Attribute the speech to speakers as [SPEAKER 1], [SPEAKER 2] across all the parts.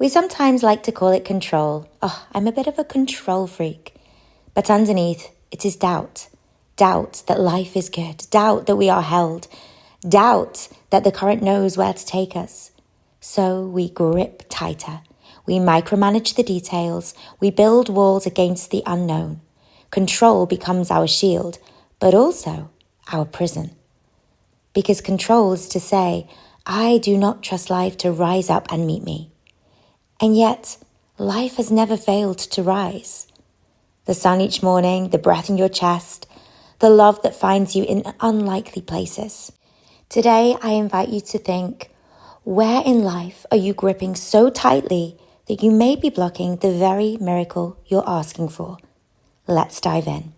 [SPEAKER 1] We sometimes like to call it control. Oh, I'm a bit of a control freak. But underneath, it is doubt. Doubt that life is good. Doubt that we are held. Doubt that the current knows where to take us. So we grip tighter. We micromanage the details. We build walls against the unknown. Control becomes our shield, but also our prison. Because control is to say, I do not trust life to rise up and meet me. And yet, life has never failed to rise. The sun each morning, the breath in your chest, the love that finds you in unlikely places. Today, I invite you to think, where in life are you gripping so tightly that you may be blocking the very miracle you're asking for? Let's dive in.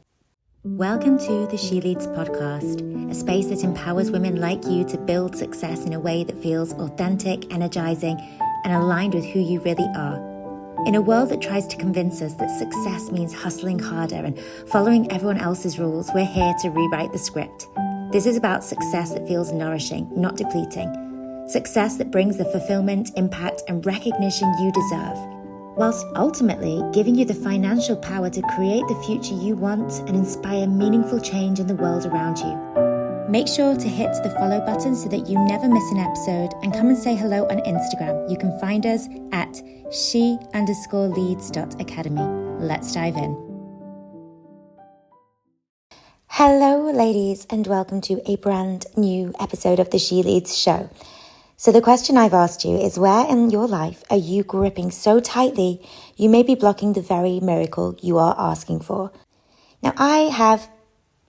[SPEAKER 1] Welcome to the She Leads podcast, a space that empowers women like you to build success in a way that feels authentic, energizing, and aligned with who you really are. In a world that tries to convince us that success means hustling harder and following everyone else's rules, we're here to rewrite the script. This is about success that feels nourishing, not depleting. Success that brings the fulfillment, impact, and recognition you deserve, whilst ultimately giving you the financial power to create the future you want and inspire meaningful change in the world around you. Make sure to hit the follow button so that you never miss an episode, and come and say hello on Instagram. You can find us at she_leads.academy. Let's dive in. Hello, ladies, and welcome to a brand new episode of the She Leads show. So the question I've asked you is, where in your life are you gripping so tightly you may be blocking the very miracle you are asking for? Now, I have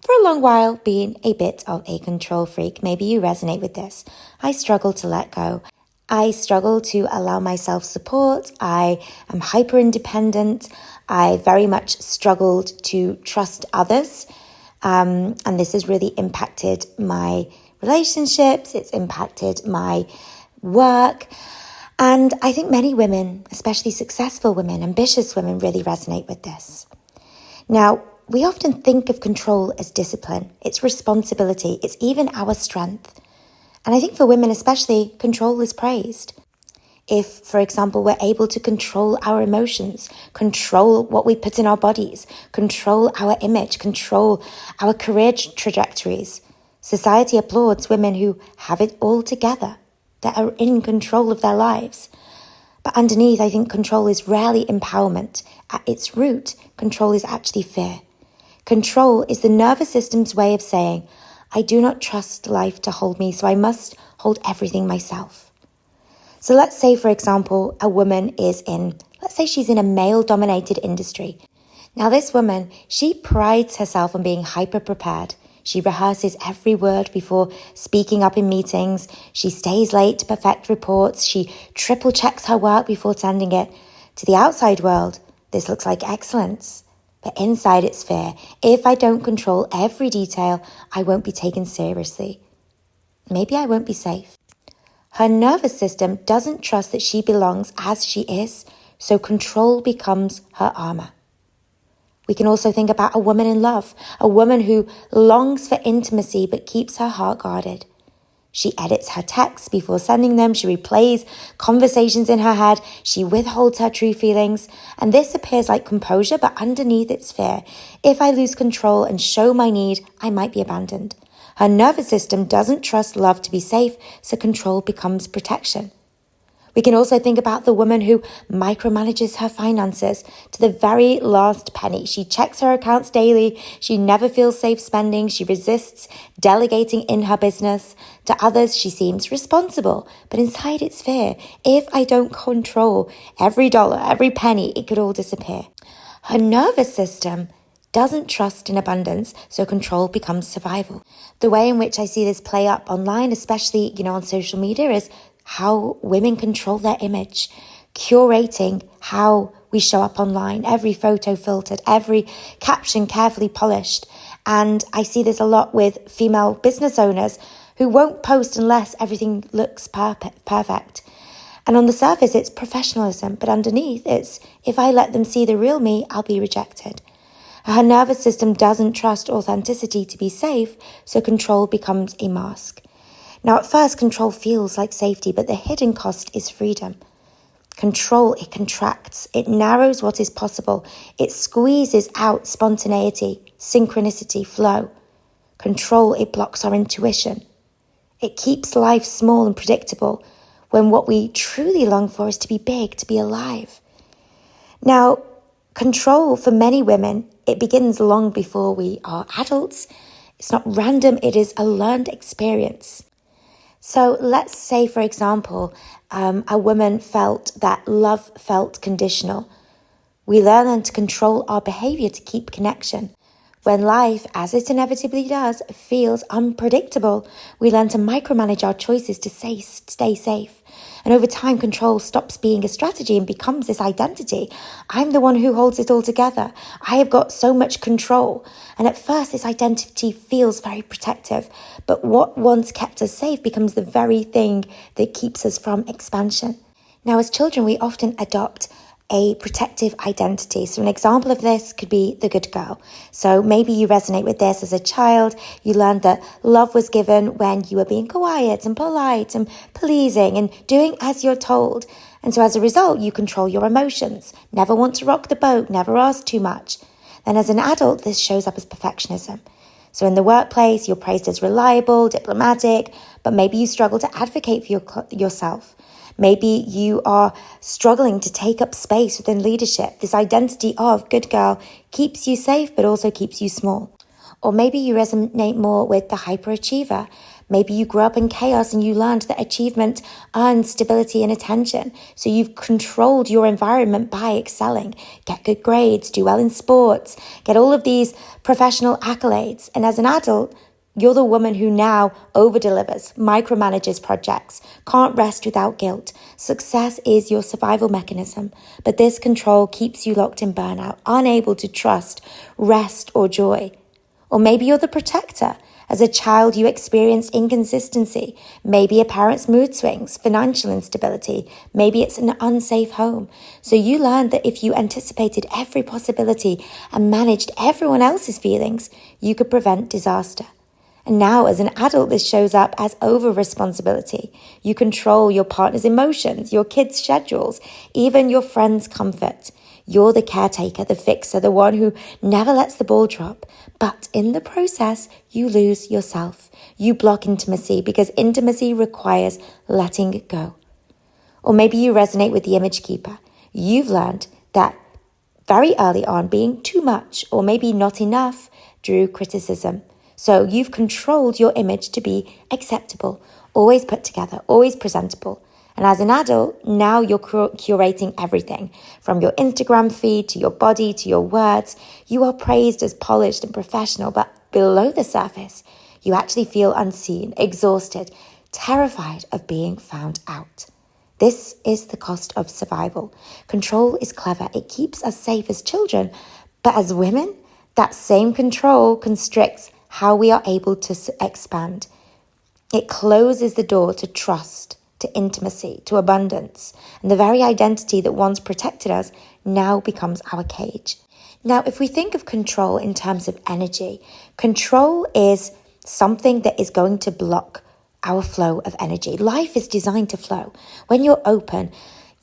[SPEAKER 1] for a long while been a bit of a control freak. Maybe you resonate with this. I struggle to let go. I struggle to allow myself support. I am hyper independent. I very much struggled to trust others. And this has really impacted my relationships. It's impacted my work. And I think many women, especially successful women, ambitious women, really resonate with this. Now, we often think of control as discipline. It's responsibility. It's even our strength. And I think for women especially, control is praised. If, for example, we're able to control our emotions, control what we put in our bodies, control our image, control our career trajectories, society applauds women who have it all together, that are in control of their lives. But underneath, I think control is rarely empowerment. At its root, control is actually fear. Control is the nervous system's way of saying, I do not trust life to hold me, so I must hold everything myself. So let's say, for example, a woman let's say she's in a male-dominated industry. Now this woman, she prides herself on being hyper-prepared. She rehearses every word before speaking up in meetings. She stays late to perfect reports. She triple checks her work before sending it. To the outside world, this looks like excellence. But inside it's fear. If I don't control every detail, I won't be taken seriously. Maybe I won't be safe. Her nervous system doesn't trust that she belongs as she is, so control becomes her armor. We can also think about a woman in love, a woman who longs for intimacy but keeps her heart guarded. She edits her texts before sending them. She replays conversations in her head. She withholds her true feelings. And this appears like composure, but underneath it's fear. If I lose control and show my need, I might be abandoned. Her nervous system doesn't trust love to be safe, so control becomes protection. We can also think about the woman who micromanages her finances to the very last penny. She checks her accounts daily. She never feels safe spending. She resists delegating in her business. To others, she seems responsible, but inside it's fear. If I don't control every dollar, every penny, it could all disappear. Her nervous system doesn't trust in abundance, so control becomes survival. The way in which I see this play up online, especially, on social media, is how women control their image, curating how we show up online, every photo filtered, every caption carefully polished. And I see this a lot with female business owners who won't post unless everything looks perfect. And on the surface, it's professionalism, but underneath, it's if I let them see the real me, I'll be rejected. Her nervous system doesn't trust authenticity to be safe, so control becomes a mask. Now, at first, control feels like safety, but the hidden cost is freedom. Control, it contracts, it narrows what is possible, it squeezes out spontaneity, synchronicity, flow. Control, it blocks our intuition. It keeps life small and predictable when what we truly long for is to be big, to be alive. Now, control for many women, it begins long before we are adults. It's not random, it is a learned experience. So let's say, for example, a woman felt that love felt conditional. We learn to control our behavior to keep connection. When life, as it inevitably does, feels unpredictable, we learn to micromanage our choices to stay safe. And over time, control stops being a strategy and becomes this identity. I'm the one who holds it all together. I have got so much control. And at first, this identity feels very protective. But what once kept us safe becomes the very thing that keeps us from expansion. Now, as children, we often adopt a protective identity. So an example of this could be the good girl. So maybe you resonate with this as a child. You learned that love was given when you were being quiet and polite and pleasing and doing as you're told. And so as a result, you control your emotions, never want to rock the boat, never ask too much. Then as an adult, this shows up as perfectionism. So in the workplace, you're praised as reliable, diplomatic, but maybe you struggle to advocate for yourself. Maybe you are struggling to take up space within leadership. This identity of good girl keeps you safe, but also keeps you small. Or maybe you resonate more with the hyperachiever. Maybe you grew up in chaos and you learned that achievement earns stability and attention. So you've controlled your environment by excelling. Get good grades, do well in sports, get all of these professional accolades. And as an adult, you're the woman who now over-delivers, micromanages projects, can't rest without guilt. Success is your survival mechanism, but this control keeps you locked in burnout, unable to trust, rest, or joy. Or maybe you're the protector. As a child, you experienced inconsistency. Maybe a parent's mood swings, financial instability. Maybe it's an unsafe home. So you learned that if you anticipated every possibility and managed everyone else's feelings, you could prevent disaster. And now as an adult, this shows up as over-responsibility. You control your partner's emotions, your kids' schedules, even your friend's comfort. You're the caretaker, the fixer, the one who never lets the ball drop. But in the process, you lose yourself. You block intimacy because intimacy requires letting go. Or maybe you resonate with the image keeper. You've learned that very early on, being too much or maybe not enough drew criticism. So you've controlled your image to be acceptable, always put together, always presentable. And as an adult, now you're curating everything, from your Instagram feed to your body to your words. You are praised as polished and professional, but below the surface, you actually feel unseen, exhausted, terrified of being found out. This is the cost of survival. Control is clever. It keeps us safe as children, but as women, that same control constricts how we are able to expand. It closes the door to trust, to intimacy, to abundance. And the very identity that once protected us now becomes our cage. Now, if we think of control in terms of energy, control is something that is going to block our flow of energy. Life is designed to flow. When you're open,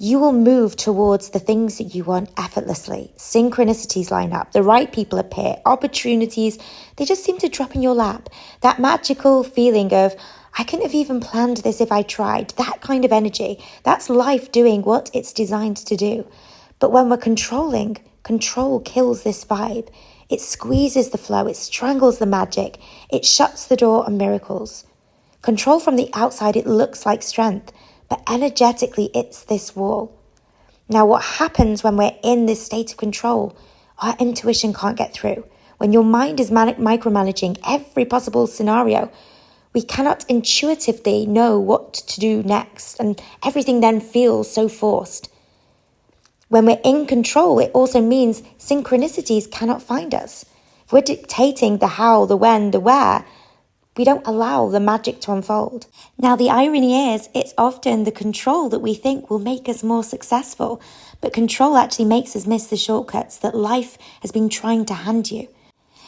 [SPEAKER 1] you will move towards the things that you want effortlessly. Synchronicities line up, the right people appear, opportunities, they just seem to drop in your lap. That magical feeling of, I couldn't have even planned this if I tried. That kind of energy, that's life doing what it's designed to do. But when we're controlling, control kills this vibe. It squeezes the flow, it strangles the magic, it shuts the door on miracles. Control from the outside, it looks like strength, but energetically, it's this wall. Now, what happens when we're in this state of control? Our intuition can't get through. When your mind is micromanaging every possible scenario, we cannot intuitively know what to do next, and everything then feels so forced. When we're in control, it also means synchronicities cannot find us. If we're dictating the how, the when, the where, we don't allow the magic to unfold. Now, the irony is, it's often the control that we think will make us more successful, but control actually makes us miss the shortcuts that life has been trying to hand you.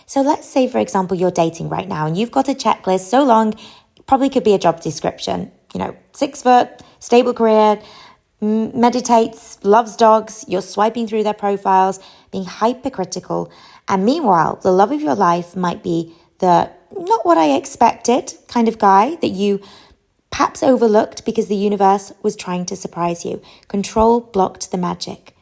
[SPEAKER 1] So let's say, for example, you're dating right now and you've got a checklist so long, it probably could be a job description. 6 foot, stable career, meditates, loves dogs, you're swiping through their profiles, being hypercritical. And meanwhile, the love of your life might be the not what I expected kind of guy that you perhaps overlooked because the universe was trying to surprise you. Control blocked the magic.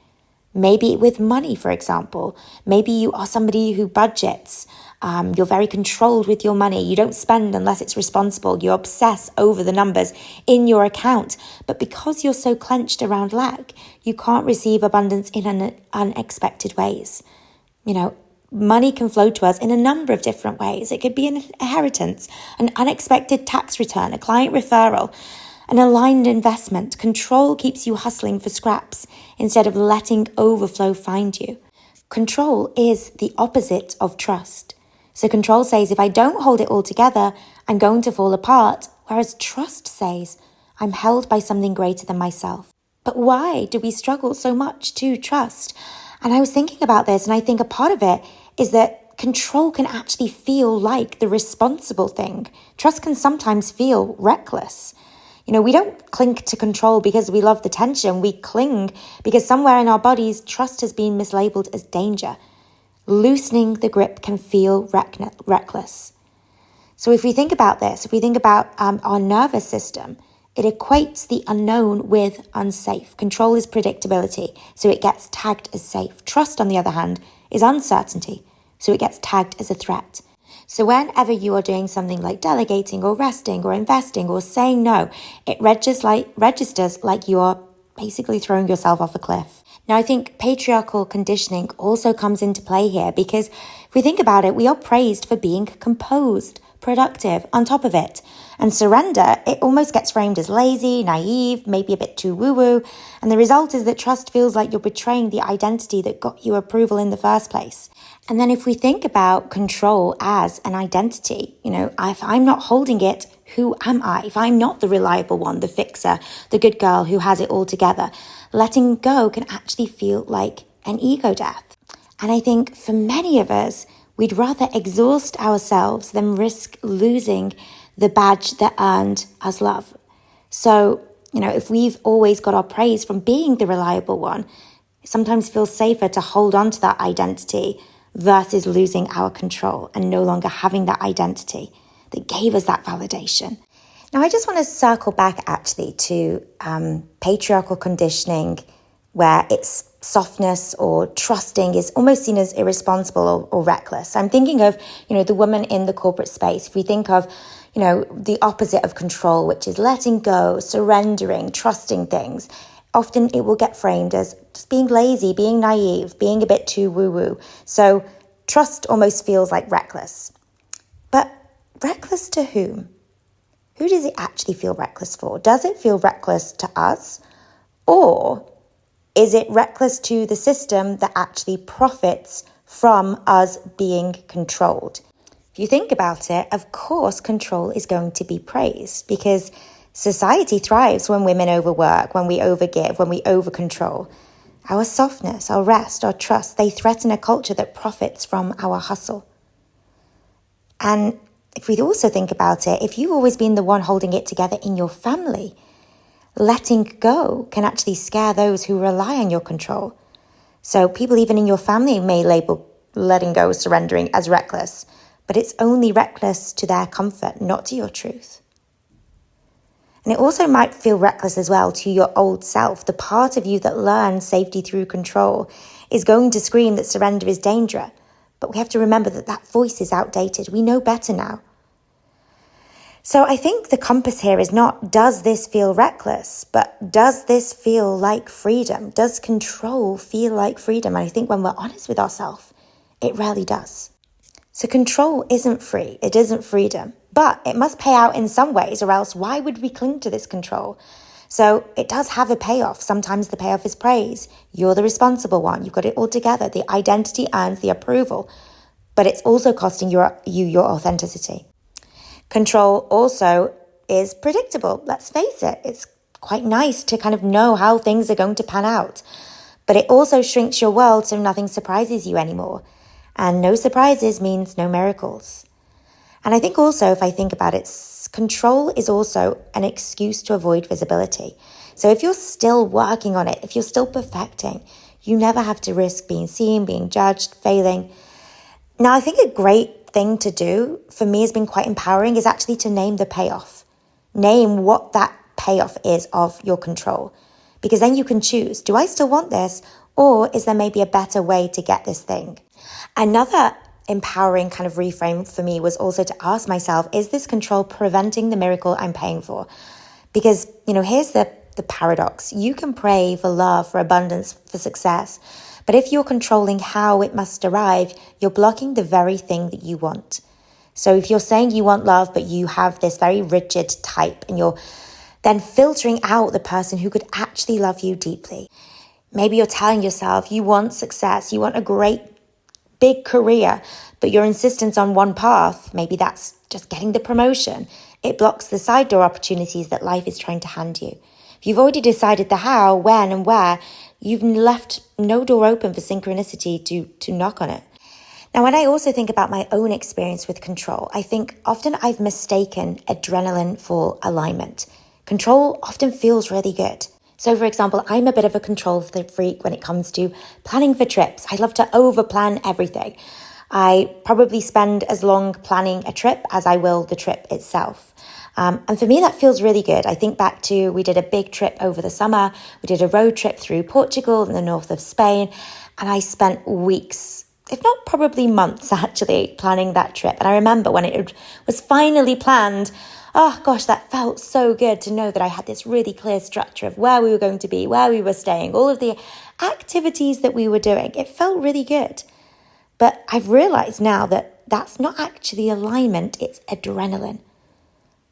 [SPEAKER 1] Maybe with money, for example. Maybe you are somebody who budgets. You're very controlled with your money. You don't spend unless it's responsible. You obsess over the numbers in your account. But because you're so clenched around lack, you can't receive abundance in unexpected ways. Money can flow to us in a number of different ways. It could be an inheritance, an unexpected tax return, a client referral, an aligned investment. Control keeps you hustling for scraps instead of letting overflow find you. Control is the opposite of trust. So control says, if I don't hold it all together, I'm going to fall apart. Whereas trust says, I'm held by something greater than myself. But why do we struggle so much to trust? And I was thinking about this, and I think a part of it is that control can actually feel like the responsible thing. Trust can sometimes feel reckless. We don't cling to control because we love the tension. We cling because somewhere in our bodies, trust has been mislabeled as danger. Loosening the grip can feel reckless. So if we think about this, if we think about our nervous system, it equates the unknown with unsafe. Control is predictability, so it gets tagged as safe. Trust, on the other hand, is uncertainty, so it gets tagged as a threat. So whenever you are doing something like delegating or resting or investing or saying no, it registers like you are basically throwing yourself off a cliff. Now, I think patriarchal conditioning also comes into play here because if we think about it, we are praised for being composed, productive, on top of it. And surrender, it almost gets framed as lazy, naive, maybe a bit too woo-woo. And the result is that trust feels like you're betraying the identity that got you approval in the first place. And then if we think about control as an identity, if I'm not holding it, who am I? If I'm not the reliable one, the fixer, the good girl who has it all together, letting go can actually feel like an ego death. And I think for many of us, we'd rather exhaust ourselves than risk losing the badge that earned us love. So, if we've always got our praise from being the reliable one, it sometimes feels safer to hold on to that identity versus losing our control and no longer having that identity that gave us that validation. Now, I just want to circle back actually to patriarchal conditioning, where it's softness or trusting is almost seen as irresponsible or reckless. I'm thinking of, the woman in the corporate space. If we think of, the opposite of control, which is letting go, surrendering, trusting things, often it will get framed as just being lazy, being naive, being a bit too woo-woo. So trust almost feels like reckless. But reckless to whom? Who does it actually feel reckless for? Does it feel reckless to us? Or is it reckless to the system that actually profits from us being controlled? If you think about it, of course, control is going to be praised because society thrives when women overwork, when we overgive, when we overcontrol. Our softness, our rest, our trust, they threaten a culture that profits from our hustle. And if we also think about it, if you've always been the one holding it together in your family, letting go can actually scare those who rely on your control. So people even in your family may label letting go, surrendering as reckless, but it's only reckless to their comfort, not to your truth. And it also might feel reckless as well to your old self. The part of you that learned safety through control is going to scream that surrender is danger. But we have to remember that that voice is outdated. We know better now. So I think the compass here is not, does this feel reckless? But does this feel like freedom? Does control feel like freedom? And I think when we're honest with ourselves, it rarely does. So control isn't free. It isn't freedom. But it must pay out in some ways, or else why would we cling to this control? So it does have a payoff. Sometimes the payoff is praise. You're the responsible one. You've got it all together. The identity earns the approval. But it's also costing you your authenticity. Control also is predictable. Let's face it. It's quite nice to kind of know how things are going to pan out. But it also shrinks your world so nothing surprises you anymore. And no surprises means no miracles. And I think also, if I think about it, control is also an excuse to avoid visibility. So if you're still working on it, if you're still perfecting, you never have to risk being seen, being judged, failing. Now, I think a great thing to do for me has been quite empowering is actually to name the payoff. Name what that payoff is of your control. Because then you can choose, do I still want this? Or is there maybe a better way to get this thing? Another empowering kind of reframe for me was also to ask myself, is this control preventing the miracle I'm paying for? Because, here's the paradox. You can pray for love, for abundance, for success. But if you're controlling how it must arrive, you're blocking the very thing that you want. So if you're saying you want love, but you have this very rigid type and you're then filtering out the person who could actually love you deeply. Maybe you're telling yourself you want success, you want a great big career, but your insistence on one path, maybe that's just getting the promotion. It blocks the side door opportunities that life is trying to hand you. If you've already decided the how, when, and where, you've left no door open for synchronicity to knock on it. Now, when I also think about my own experience with control, I think often I've mistaken adrenaline for alignment. Control often feels really good. So, for example, I'm a bit of a control freak when it comes to planning for trips. I love to over-plan everything. I probably spend as long planning a trip as I will the trip itself. And for me, that feels really good. I think back to, we did a big trip over the summer. We did a road trip through Portugal and the north of Spain. And I spent weeks, if not probably months actually, planning that trip. And I remember when it was finally planned, oh gosh, that felt so good to know that I had this really clear structure of where we were going to be, where we were staying, all of the activities that we were doing. It felt really good. But I've realized now that that's not actually alignment, it's adrenaline.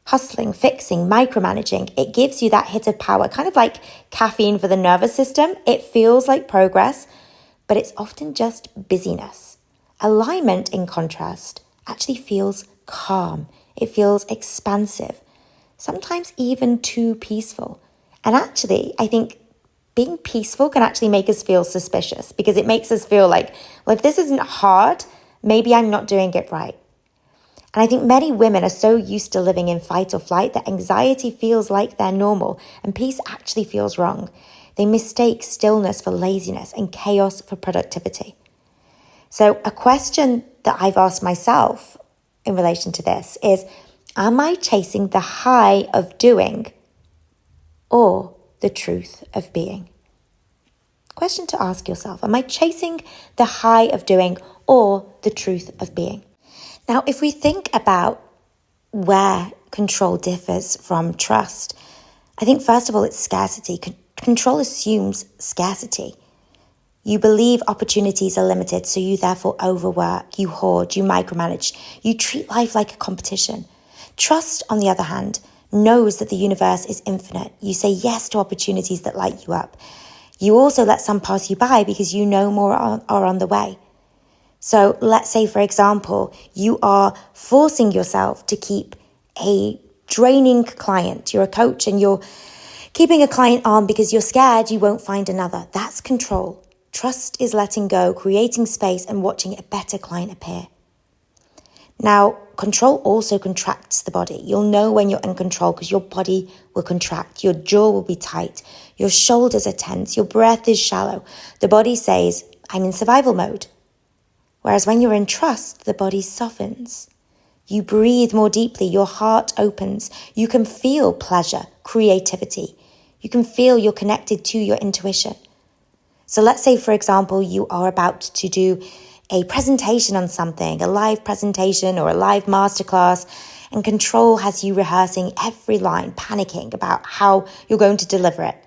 [SPEAKER 1] Hustling, fixing, micromanaging, it gives you that hit of power, kind of like caffeine for the nervous system. It feels like progress, but it's often just busyness. Alignment, in contrast, actually feels calm. It feels expansive, sometimes even too peaceful. And actually, I think being peaceful can actually make us feel suspicious because it makes us feel like, well, if this isn't hard, maybe I'm not doing it right. And I think many women are so used to living in fight or flight that anxiety feels like they're normal and peace actually feels wrong. They mistake stillness for laziness and chaos for productivity. So a question that I've asked myself in relation to this is, am I chasing the high of doing or the truth of being? Question to ask yourself, am I chasing the high of doing or the truth of being? Now, if we think about where control differs from trust, I think first of all, it's scarcity. Control assumes scarcity. You believe opportunities are limited, so you therefore overwork, you hoard, you micromanage, you treat life like a competition. Trust, on the other hand, knows that the universe is infinite. You say yes to opportunities that light you up. You also let some pass you by because you know more are on the way. So let's say, for example, you are forcing yourself to keep a draining client. You're a coach and you're keeping a client on because you're scared you won't find another. That's control. Trust is letting go, creating space and watching a better client appear. Now, control also contracts the body. You'll know when you're in control because your body will contract. Your jaw will be tight. Your shoulders are tense. Your breath is shallow. The body says, I'm in survival mode. Whereas when you're in trust, the body softens. You breathe more deeply. Your heart opens. You can feel pleasure, creativity. You can feel you're connected to your intuition. So let's say, for example, you are about to do a presentation on something, a live presentation or a live masterclass, and control has you rehearsing every line, panicking about how you're going to deliver it.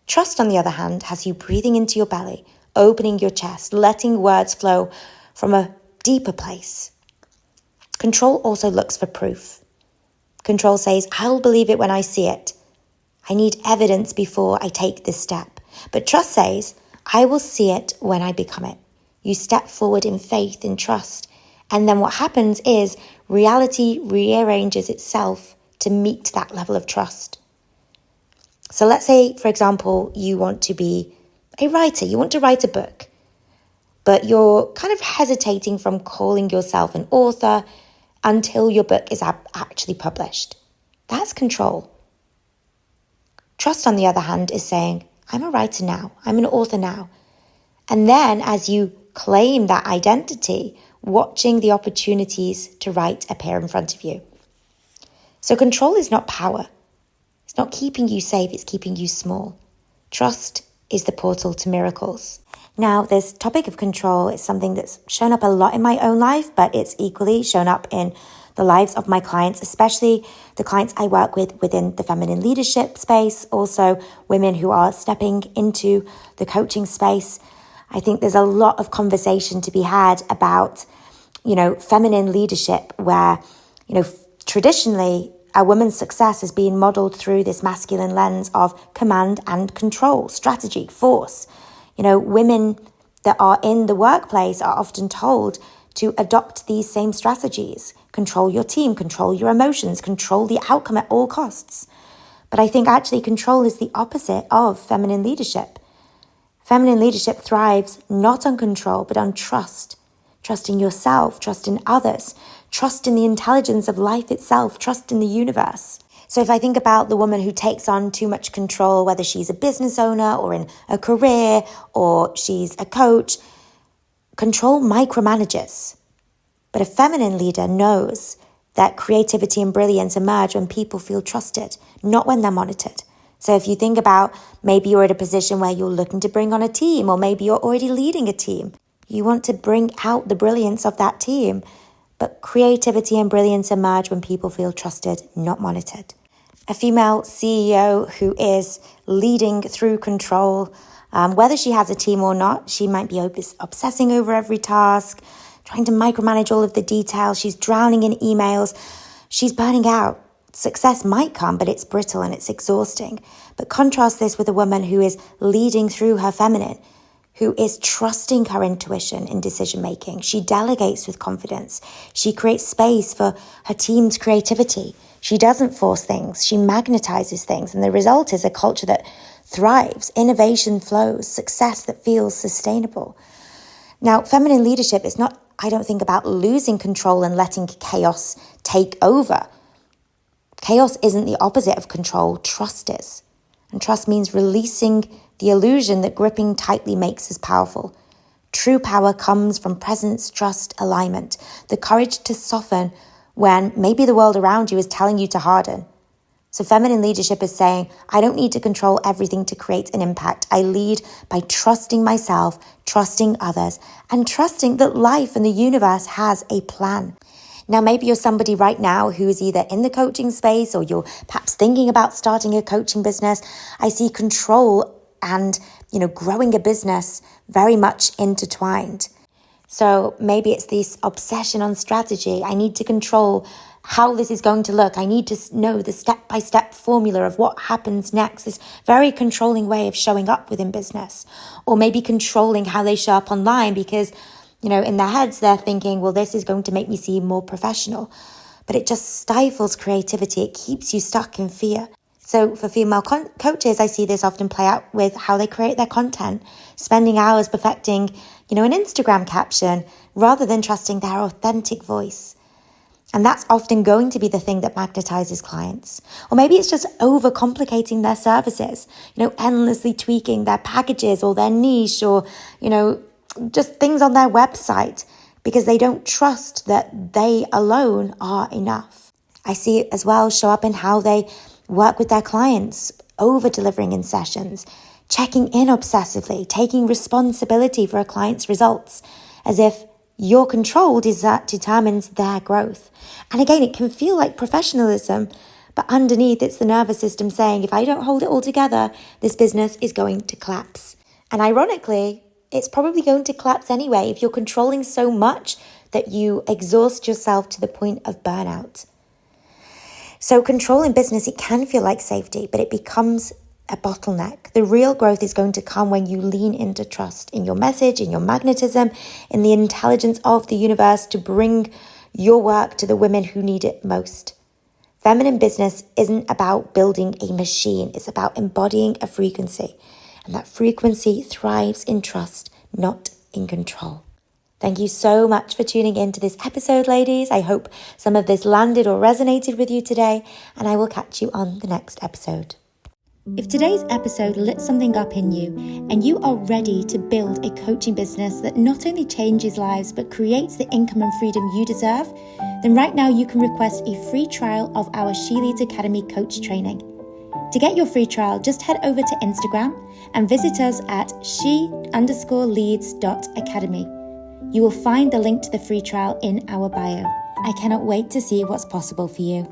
[SPEAKER 1] Trust, on the other hand, has you breathing into your belly, opening your chest, letting words flow from a deeper place. Control also looks for proof. Control says, I'll believe it when I see it. I need evidence before I take this step. But trust says, I will see it when I become it. You step forward in faith, in trust. And then what happens is reality rearranges itself to meet that level of trust. So let's say, for example, you want to be a writer. You want to write a book. But you're kind of hesitating from calling yourself an author until your book is actually published. That's control. Trust, on the other hand, is saying, I'm a writer now, I'm an author now. And then as you claim that identity, watching the opportunities to write appear in front of you. So control is not power. It's not keeping you safe, it's keeping you small. Trust is the portal to miracles. Now, this topic of control is something that's shown up a lot in my own life, but it's equally shown up in the lives of my clients, especially the clients I work with within the feminine leadership space, also women who are stepping into the coaching space. I think there's a lot of conversation to be had about, feminine leadership where, traditionally a woman's success has been modeled through this masculine lens of command and control, strategy, force. Women that are in the workplace are often told to adopt these same strategies. Control your team, control your emotions, control the outcome at all costs. But I think actually control is the opposite of feminine leadership. Feminine leadership thrives not on control, but on trust. Trust in yourself, trust in others, trust in the intelligence of life itself, trust in the universe. So if I think about the woman who takes on too much control, whether she's a business owner or in a career or she's a coach, control micromanages. But a feminine leader knows that creativity and brilliance emerge when people feel trusted, not when they're monitored. So if you think about maybe you're at a position where you're looking to bring on a team, or maybe you're already leading a team, you want to bring out the brilliance of that team. But creativity and brilliance emerge when people feel trusted, not monitored. A female CEO who is leading through control, whether she has a team or not, she might be obsessing over every task, trying to micromanage all of the details. She's drowning in emails. She's burning out. Success might come, but it's brittle and it's exhausting. But contrast this with a woman who is leading through her feminine, who is trusting her intuition in decision-making. She delegates with confidence. She creates space for her team's creativity. She doesn't force things. She magnetizes things. And the result is a culture that thrives, innovation flows, success that feels sustainable. Now, feminine leadership is not, I don't think, about losing control and letting chaos take over. Chaos isn't the opposite of control. Trust is. And trust means releasing the illusion that gripping tightly makes us powerful. True power comes from presence, trust, alignment, the courage to soften when maybe the world around you is telling you to harden. So feminine leadership is saying, I don't need to control everything to create an impact. I lead by trusting myself, trusting others, and trusting that life and the universe has a plan. Now, maybe you're somebody right now who is either in the coaching space or you're perhaps thinking about starting a coaching business. I see control and, growing a business very much intertwined. So maybe it's this obsession on strategy. I need to control how this is going to look. I need to know the step-by-step formula of what happens next. This very controlling way of showing up within business. Or maybe controlling how they show up online because, in their heads, they're thinking, well, this is going to make me seem more professional. But it just stifles creativity. It keeps you stuck in fear. So for female coaches, I see this often play out with how they create their content, spending hours perfecting, an Instagram caption rather than trusting their authentic voice. And that's often going to be the thing that magnetizes clients. Or maybe it's just overcomplicating their services, endlessly tweaking their packages or their niche or, just things on their website because they don't trust that they alone are enough. I see it as well show up in how they work with their clients, over-delivering in sessions, checking in obsessively, taking responsibility for a client's results, as if your control determines their growth. And again, it can feel like professionalism, but underneath it's the nervous system saying, if I don't hold it all together, this business is going to collapse. And ironically, it's probably going to collapse anyway if you're controlling so much that you exhaust yourself to the point of burnout. So control in business, it can feel like safety, but it becomes a bottleneck. The real growth is going to come when you lean into trust in your message, in your magnetism, in the intelligence of the universe to bring your work to the women who need it most. Feminine business isn't about building a machine. It's about embodying a frequency. And that frequency thrives in trust, not in control. Thank you so much for tuning in to this episode, ladies. I hope some of this landed or resonated with you today, and I will catch you on the next episode. If today's episode lit something up in you and you are ready to build a coaching business that not only changes lives but creates the income and freedom you deserve, then right now you can request a free trial of our She Leads Academy coach training. To get your free trial, just head over to Instagram and visit us at she_leads.academy. You will find the link to the free trial in our bio. I cannot wait to see what's possible for you.